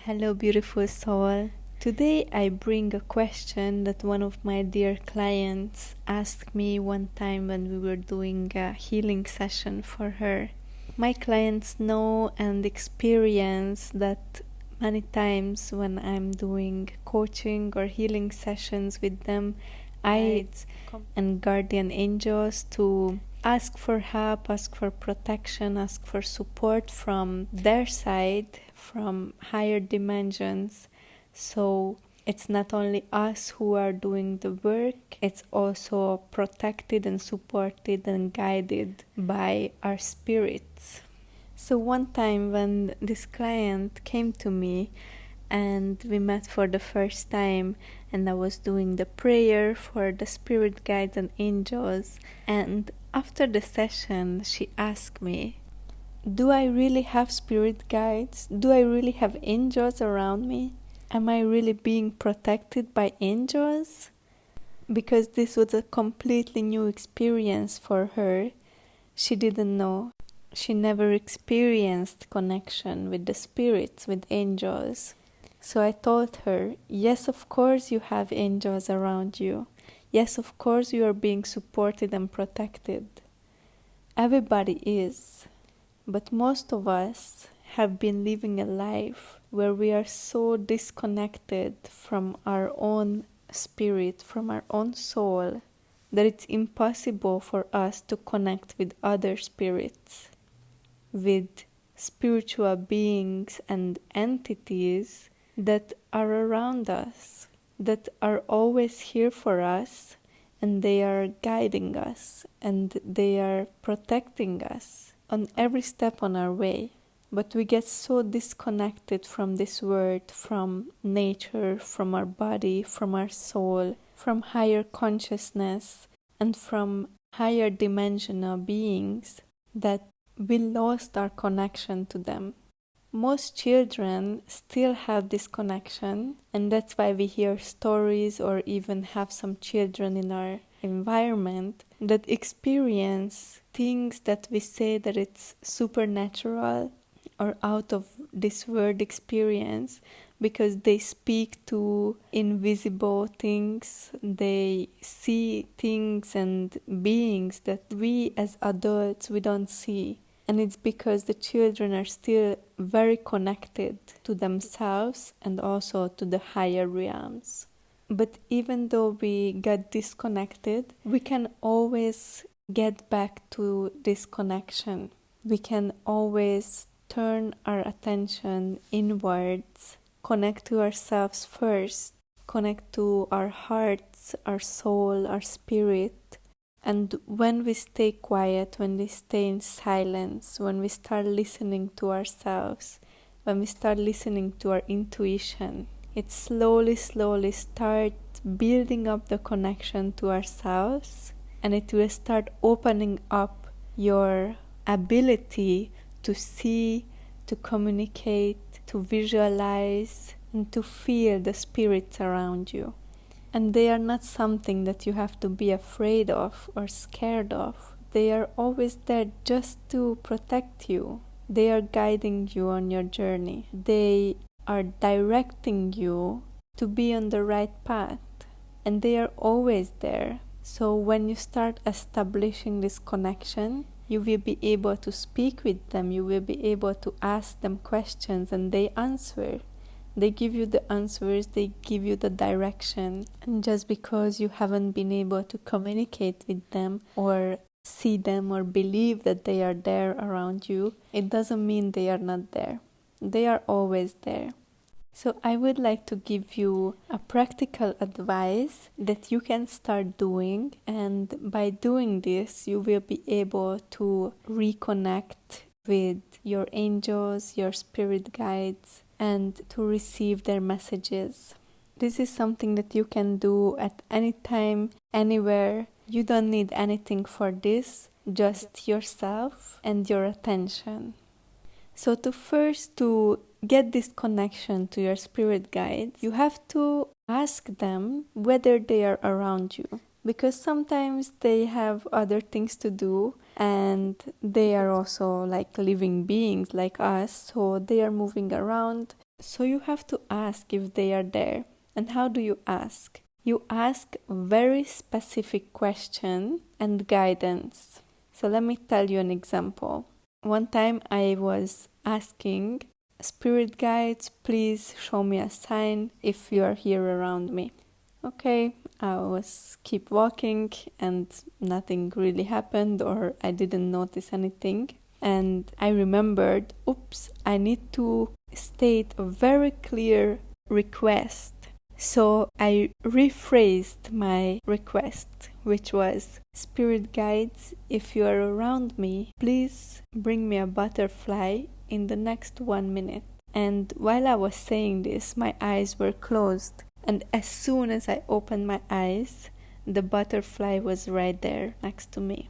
Hello, beautiful soul. Today I bring a question that one of my dear clients asked me one time when we were doing a healing session for her. My clients know and experience that many times when I'm doing coaching or healing sessions with them, I and guardian angels to ask for help, ask for protection, ask for support from their side, from higher dimensions. So it's not only us who are doing the work, it's also protected and supported and guided by our spirits. So one time when this client came to me and we met for the first time, and I was doing the prayer for the spirit guides and angels, and after the session she asked me, do I really have spirit guides? Do I really have angels around me? Am I really being protected by angels? Because this was a completely new experience for her. She didn't know. She never experienced connection with the spirits, with angels. So I told her, yes, of course you have angels around you. Yes, of course you are being supported and protected. Everybody is. But most of us have been living a life where we are so disconnected from our own spirit, from our own soul, that it's impossible for us to connect with other spirits, with spiritual beings and entities that are around us, that are always here for us, and they are guiding us and they are protecting us on every step on our way. But we get so disconnected from this world, from nature, from our body, from our soul, from higher consciousness, and from higher dimensional beings that we lost our connection to them. Most children still have this connection, and that's why we hear stories or even have some children in our environment that experience things that we say that it's supernatural or out of this world experience, because they speak to invisible things, they see things and beings that we as adults we don't see. And it's because the children are still very connected to themselves and also to the higher realms. But even though we get disconnected, we can always get back to this connection. We can always turn our attention inwards, connect to ourselves first, connect to our hearts, our soul, our spirit. And when we stay quiet, when we stay in silence, when we start listening to ourselves, when we start listening to our intuition, it slowly start building up the connection to ourselves, and it will start opening up your ability to see, to communicate, to visualize, and to feel the spirits around you. And they are not something that you have to be afraid of or scared of. They are always there just to protect you. They are guiding you on your journey. They are directing you to be on the right path. And they are always there. So when you start establishing this connection, you will be able to speak with them. You will be able to ask them questions and they answer. They give you the answers, they give you the direction. And just because you haven't been able to communicate with them or see them or believe that they are there around you, it doesn't mean they are not there. They are always there. So I would like to give you a practical advice that you can start doing. And by doing this, you will be able to reconnect with your angels, your spirit guides, and to receive their messages. This is something that you can do at any time, anywhere. You don't need anything for this, just yourself and your attention. So to get this connection to your spirit guides, you have to ask them whether they are around you. Because sometimes they have other things to do and they are also like living beings like us, so they are moving around So you have to ask if they are there. And how do you ask? You ask very specific question and guidance. So let me tell you an example. One time I was asking, spirit guides, please show me a sign if you are here around me. Okay, I was keep walking and nothing really happened, or I didn't notice anything. And I remembered, oops, I need to state a very clear request. So I rephrased my request, which was, spirit guides, if you are around me, please bring me a butterfly in the next 1 minute. And while I was saying this, my eyes were closed. And as soon as I opened my eyes, the butterfly was right there next to me.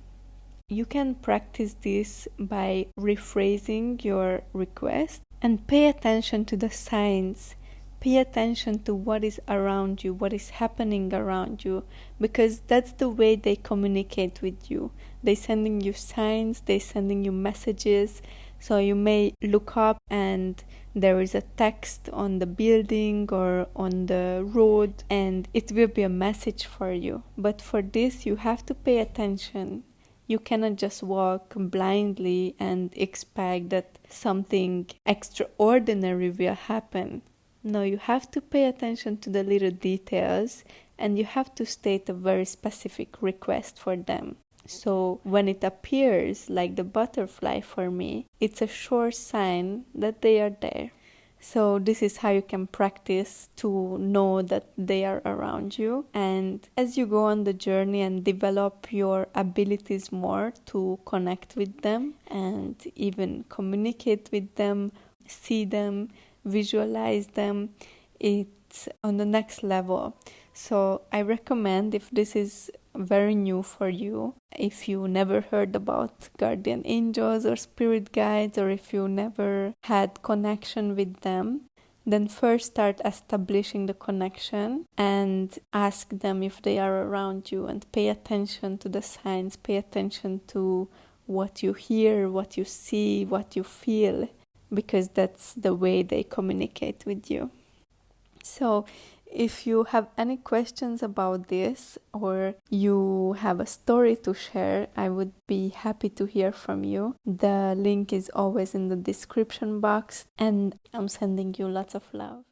You can practice this by rephrasing your request and pay attention to the signs. Pay attention to what is around you, what is happening around you, because that's the way they communicate with you. They're sending you signs, they're sending you messages. So you may look up and there is a text on the building or on the road, and it will be a message for you. But for this, you have to pay attention. You cannot just walk blindly and expect that something extraordinary will happen. No, you have to pay attention to the little details, and you have to state a very specific request for them. So when it appears like the butterfly for me, it's a sure sign that they are there. So this is how you can practice to know that they are around you. And as you go on the journey and develop your abilities more to connect with them and even communicate with them, see them, visualize them, it's on the next level. So I recommend, if this is very new for you, if you never heard about guardian angels or spirit guides, or if you never had connection with them, then first start establishing the connection and ask them if they are around you, and pay attention to the signs, pay attention to what you hear, what you see, what you feel, because that's the way they communicate with you. So if you have any questions about this, or you have a story to share, I would be happy to hear from you. The link is always in the description box, and I'm sending you lots of love.